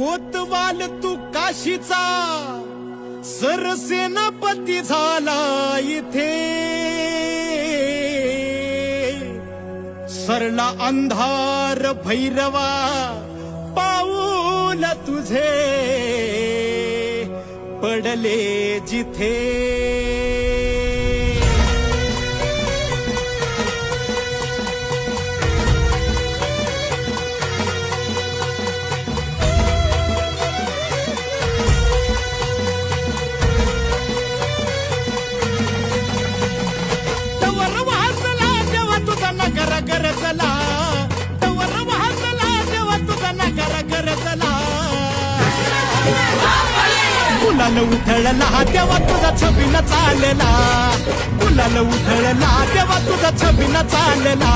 कोतवाल तू काशीचा सरसेनापती झाला इथे सरला अंधार भैरवा पाऊल तुझे पडले जिथे गरजला तवर वाजला देवा तुझा नगर गरजला गुलाल उधळला तेव्हा तुझा छबीन चालला गुलाल उधळला तेव्हा तुझा छबीन चालला